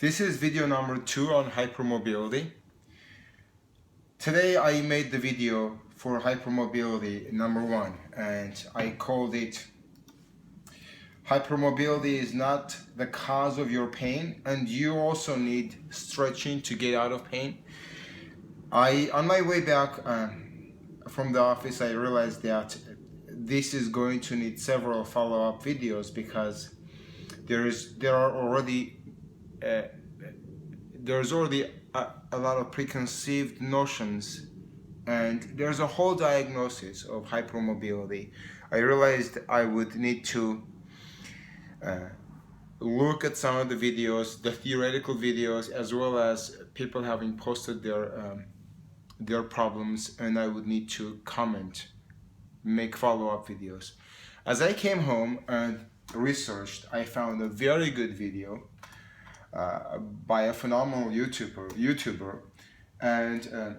This is video number 2 on hypermobility. Today I made the video for hypermobility number 1 and I called it Hypermobility is not the cause of your pain and you also need stretching to get out of pain. On my way back from the office, I realized that this is going to need several follow-up videos because there's already a lot of preconceived notions and there's a whole diagnosis of hypermobility. I realized I would need to look at some of the videos, the theoretical videos, as well as people having posted their problems, and I would need to comment, make follow-up videos. As I came home and researched, I found a very good video by a phenomenal YouTuber, and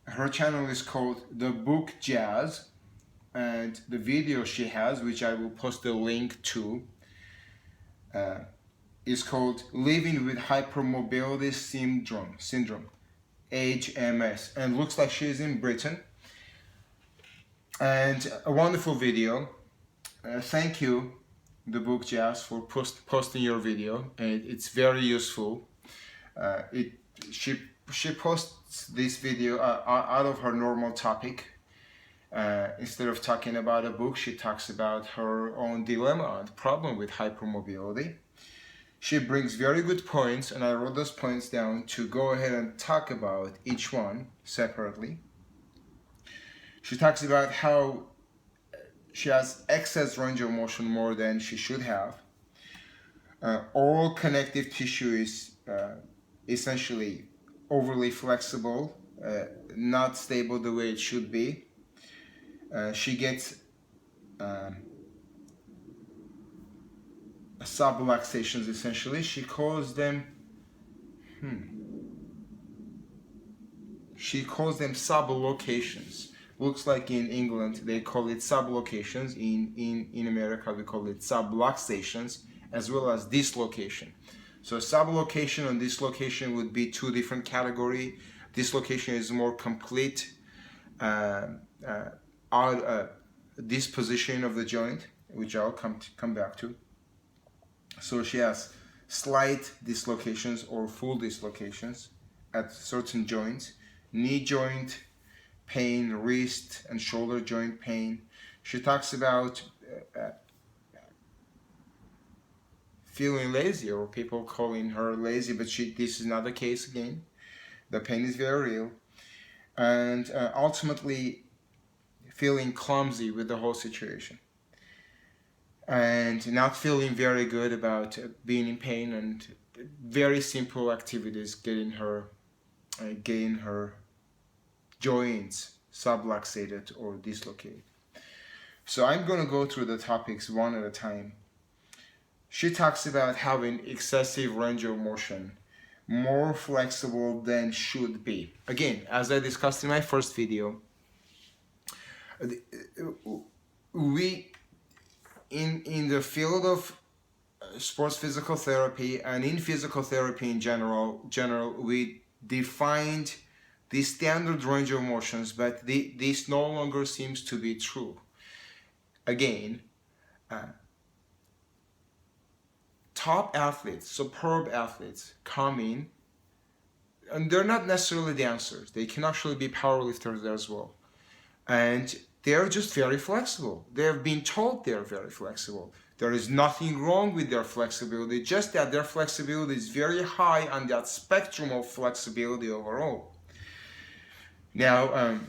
her channel is called The Book Jazz, and the video she has, which I will post the link to, is called Living with Hypermobility Syndrome, HMS, and looks like she's in Britain. And a wonderful video. Thank you, The Book Jazz, for posting your video, and it's very useful. She posts this video out of her normal topic. Instead of talking about a book, she talks about her own dilemma and problem with hypermobility. She brings very good points, and I wrote those points down to go ahead and talk about each one separately. She talks about how she has excess range of motion, more than she should have. All connective tissue is essentially overly flexible, not stable the way it should be. She gets subluxations, essentially. She calls them sublocations. Looks like in England they call it sublocations. In America we call it subluxations, as well as dislocation. So sublocation and dislocation would be two different categories. Dislocation is more complete disposition of the joint, which I'll come back to. So she has slight dislocations or full dislocations at certain joints. Knee joint pain, wrist and shoulder joint pain. She talks about feeling lazy, or people calling her lazy, but this is not the case again. The pain is very real. And ultimately feeling clumsy with the whole situation. And not feeling very good about being in pain, and very simple activities getting her joints subluxated or dislocated. So I'm going to go through the topics one at a time. She talks about having excessive range of motion, more flexible than should be. Again, as I discussed in my first video, we in the field of sports physical therapy and in physical therapy in general, we defined the standard range of motions, but this no longer seems to be true. Again, top athletes, superb athletes come in, and they're not necessarily dancers. They can actually be powerlifters as well. And they're just very flexible. They've been told they're very flexible. There is nothing wrong with their flexibility, just that their flexibility is very high on that spectrum of flexibility overall. Now,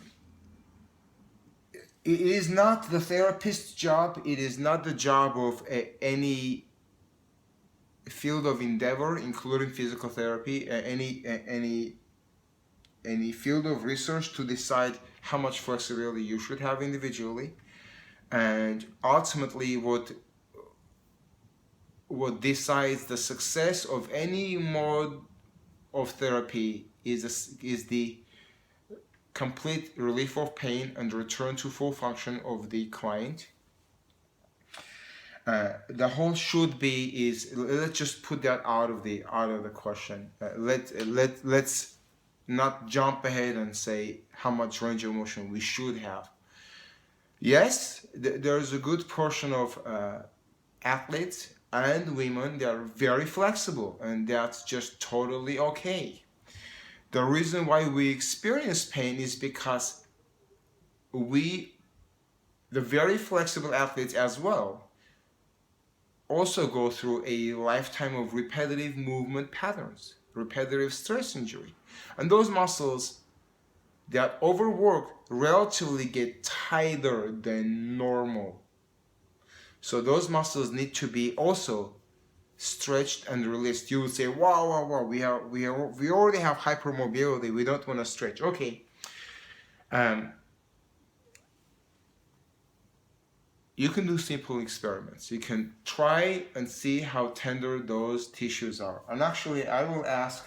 it is not the therapist's job, it is not the job of any field of endeavor, including physical therapy, any field of research, to decide how much flexibility you should have individually. And ultimately what decides the success of any mode of therapy is the complete relief of pain and return to full function of the client. The whole should be is, let's just put that out of the question. Let's not jump ahead and say how much range of motion we should have. Yes, there's a good portion of athletes and women that are very flexible, and that's just totally okay. The reason why we experience pain is because the very flexible athletes as well, also go through a lifetime of repetitive movement patterns, repetitive stress injury. And those muscles that overwork relatively get tighter than normal. So those muscles need to be also stretched and released. You would say, wow, we already have hypermobility, we don't want to stretch. Okay. You can do simple experiments. You can try and see how tender those tissues are. And actually, I will ask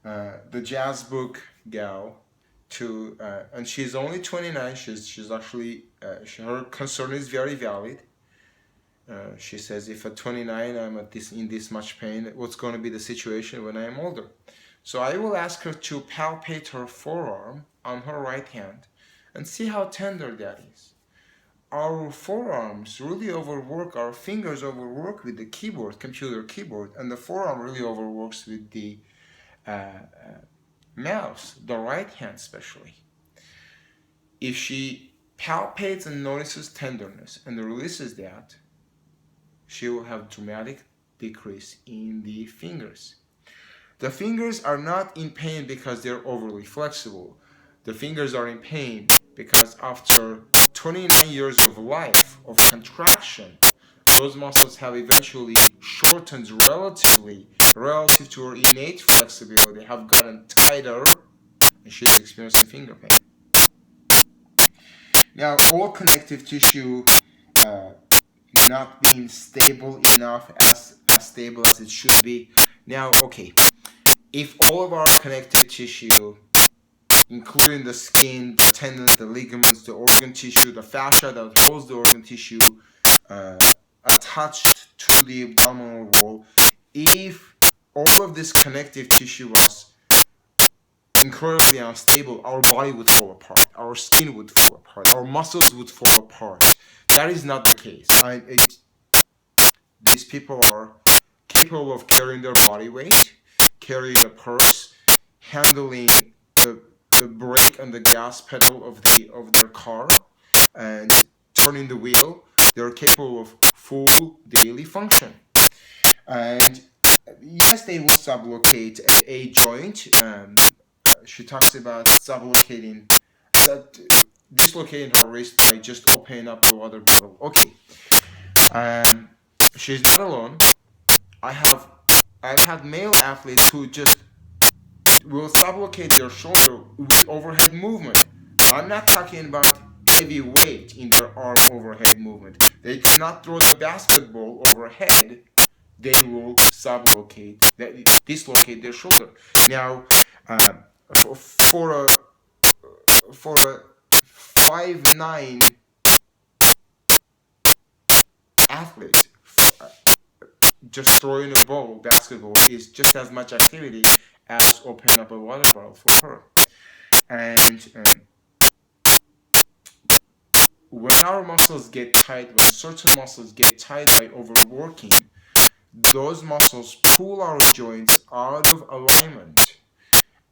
the jazz book gal to, and she's only 29. She's actually, her concern is very valid. She says, if at 29 I'm in this much pain, what's going to be the situation when I am older? So I will ask her to palpate her forearm on her right hand and see how tender that is. Our forearms really overwork, our fingers overwork with the keyboard, computer keyboard, and the forearm really overworks with the mouse, the right hand especially. If she palpates and notices tenderness and releases that, she will have dramatic decrease in the fingers. The fingers are not in pain because they're overly flexible. The fingers are in pain because after 29 years of life, of contraction, those muscles have eventually shortened relative to her innate flexibility, have gotten tighter, and she's experiencing finger pain. Now, all connective tissue not being stable enough, as stable as it should be. Now, okay, if all of our connective tissue, including the skin, the tendons, the ligaments, the organ tissue, the fascia that holds the organ tissue, attached to the abdominal wall, if all of this connective tissue was incredibly unstable, our body would fall apart, our skin would fall apart, our muscles would fall apart. That is not the case. These people are capable of carrying their body weight, carrying a purse, handling the brake and the gas pedal of their car, and turning the wheel. They're capable of full daily function. And yes, they will sublocate a joint. She talks about dislocating her wrist by just opening up the water bottle. Okay. She's not alone. I've had male athletes who just will sublocate their shoulder with overhead movement. I'm not talking about heavy weight in their arm overhead movement. They cannot throw the basketball overhead. They will dislocate their shoulder. Now, for a 5'9" athlete, just throwing a basketball is just as much activity as opening up a water bottle for her. And when our muscles get tight, when certain muscles get tight by overworking, those muscles pull our joints out of alignment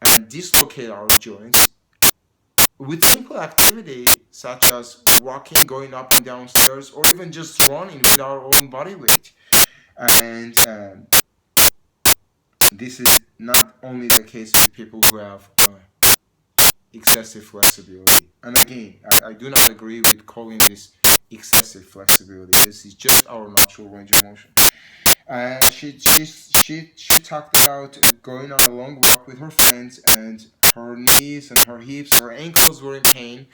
and dislocate our joints with simple activity such as walking, going up and down stairs, or even just running with our own body weight. And this is not only the case with people who have excessive flexibility. And again, I do not agree with calling this excessive flexibility. This is just our natural range of motion. She talked about going on a long walk with her friends, and her knees and her hips, her ankles were in pain.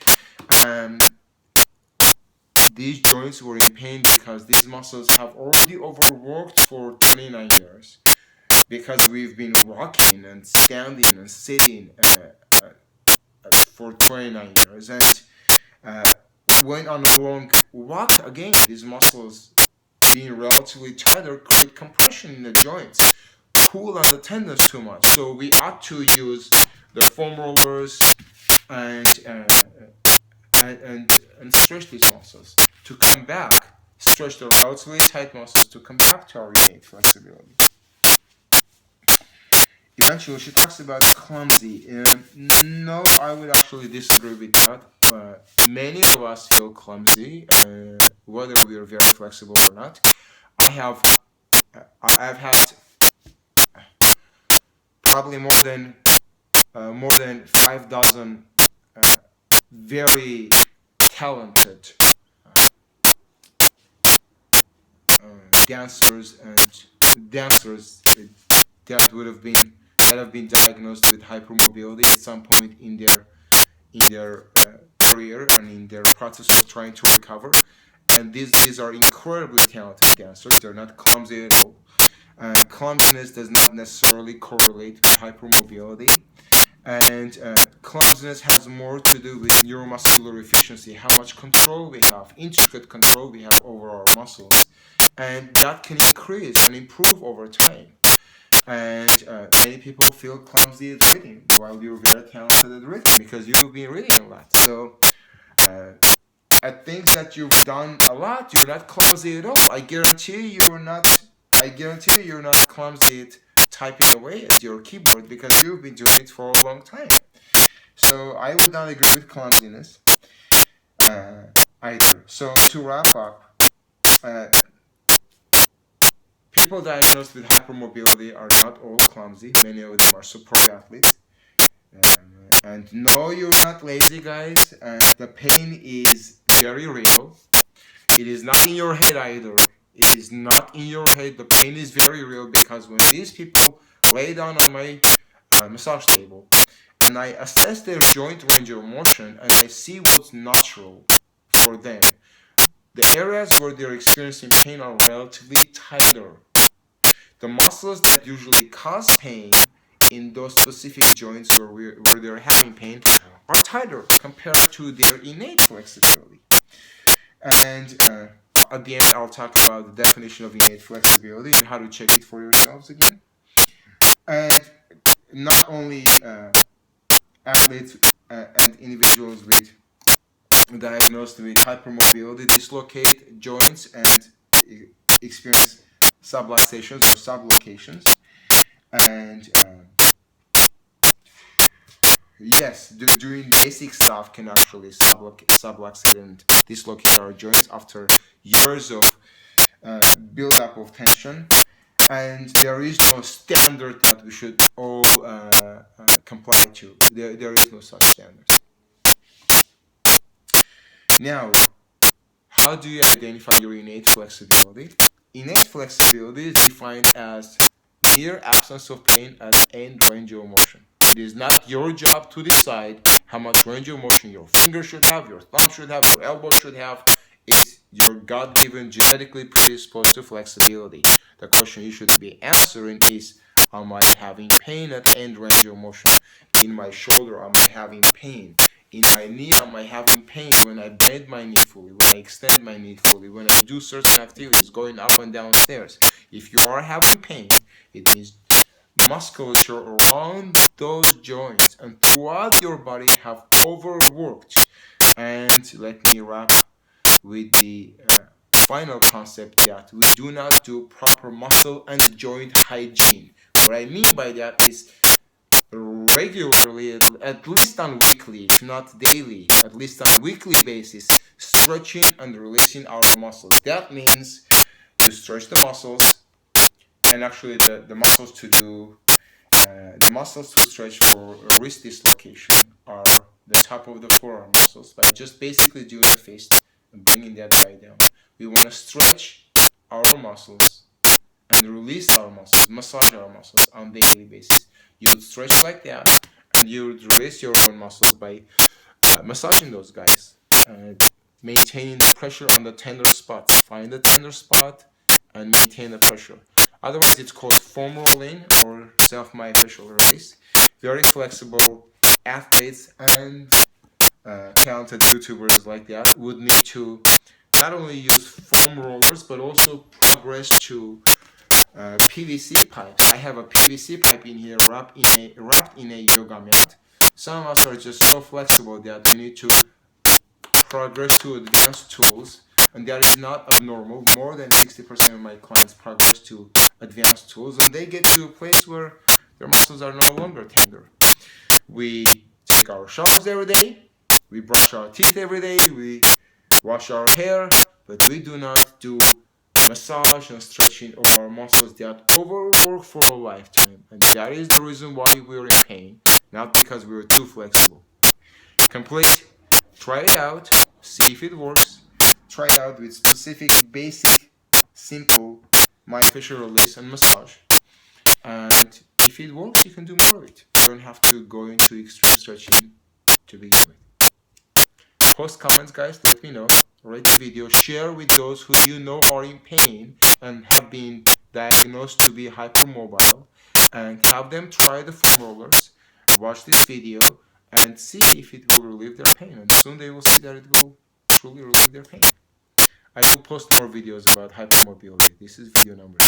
These joints were in pain because these muscles have already overworked for 29 years. Because we've been walking and standing and sitting for 29 years. And when on a long walk, again, these muscles being relatively tighter create compression in the joints, pull on the tendons too much. So we ought to use the foam rollers and stretch these muscles to come back, stretch the relatively tight muscles to come back to our innate flexibility. Eventually, she talks about clumsy. No, I would actually disagree with that. Many of us feel clumsy, whether we are very flexible or not. I've had probably more than 5 dozen very talented dancers that have been diagnosed with hypermobility at some point in their career and in their process of trying to recover. And these are incredibly talented dancers. They're not clumsy at all. Clumsiness does not necessarily correlate with hypermobility. And clumsiness has more to do with neuromuscular efficiency, how much control we have, intricate control we have over our muscles. And that can increase and improve over time. And many people feel clumsy at reading, while you're very talented at reading because you've been reading a lot. So at things that you've done a lot, you're not clumsy at all. I guarantee you're not clumsy at typing away at your keyboard because you've been doing it for a long time. So I would not agree with clumsiness either. So to wrap up, people diagnosed with hypermobility are not all clumsy. Many of them are superb athletes. And no, you're not lazy, guys. The pain is very real. It is not in your head either. It is not in your head. The pain is very real because when these people lay down on my massage table and I assess their joint range of motion and I see what's natural for them, the areas where they're experiencing pain are relatively tighter. The muscles that usually cause pain in those specific joints where they're having pain are tighter compared to their innate flexibility. And at the end, I'll talk about the definition of innate flexibility and how to check it for yourselves again. And not only athletes and individuals with diagnosed with hypermobility dislocate joints and experience subluxations or sublocations. And yes, doing basic stuff can actually subluxate and dislocate our joints after years of build-up of tension. And there is no standard that we should all comply to. There is no such standard. Now, how do you identify your innate flexibility? Innate flexibility is defined as near absence of pain at end range of motion. It is not your job to decide how much range of motion your finger should have, your thumb should have, your elbow should have. It's your God-given, genetically predisposed to flexibility. The question you should be answering is, am I having pain at end range of motion? In my shoulder, am I having pain? In my knee, am I having pain when I bend my knee fully, when I extend my knee fully, when I do certain activities, going up and down stairs? If you are having pain, it means musculature around those joints and throughout your body have overworked. And let me wrap with the final concept that we do not do proper muscle and joint hygiene. What I mean by that is regularly, at least on weekly, if not daily, at least on weekly basis, stretching and releasing our muscles. That means to stretch the muscles, and actually the muscles to stretch for wrist dislocation are the top of the forearm muscles, by just basically doing a fist and bringing that guy down. We want to stretch our muscles and release our muscles, massage our muscles on a daily basis. You would stretch like that, and you would release your own muscles by massaging those guys, maintaining the pressure on the tender spots. Find the tender spot and maintain the pressure. Otherwise, it's called foam rolling or self-myofascial release. Very flexible athletes and talented YouTubers like that would need to not only use foam rollers but also progress to PVC pipes. I have a PVC pipe in here wrapped in a yoga mat. Some of us are just so flexible that we need to progress to advanced tools, and that is not abnormal. More than 60% of my clients progress to advanced tools, and they get to a place where their muscles are no longer tender. We take our showers every day, we brush our teeth every day, we wash our hair, but we do not do massage and stretching of our muscles that overwork for a lifetime. And that is the reason why we're in pain, not because we're too flexible. Complete. Try it out, see if it works. Try it out with specific, basic, simple myofascial release and massage. And if it works, you can do more of it. You don't have to go into extreme stretching to begin with. Post comments, guys, let me know. Rate the video, share with those who you know are in pain and have been diagnosed to be hypermobile, and have them try the foam rollers. Watch this video and see if it will relieve their pain, and soon they will see that it will truly relieve their pain. I will post more videos about hypermobility. This is video number 2.